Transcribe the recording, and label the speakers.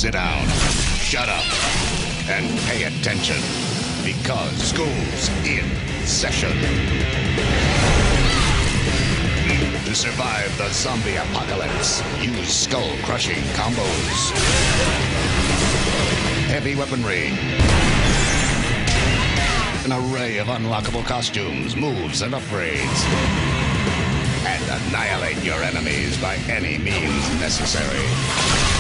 Speaker 1: Sit down, shut up, and pay attention, because school's in session. To survive the zombie apocalypse, use skull-crushing combos, heavy weaponry, an array of unlockable costumes, moves, and upgrades, and annihilate your enemies by any means necessary.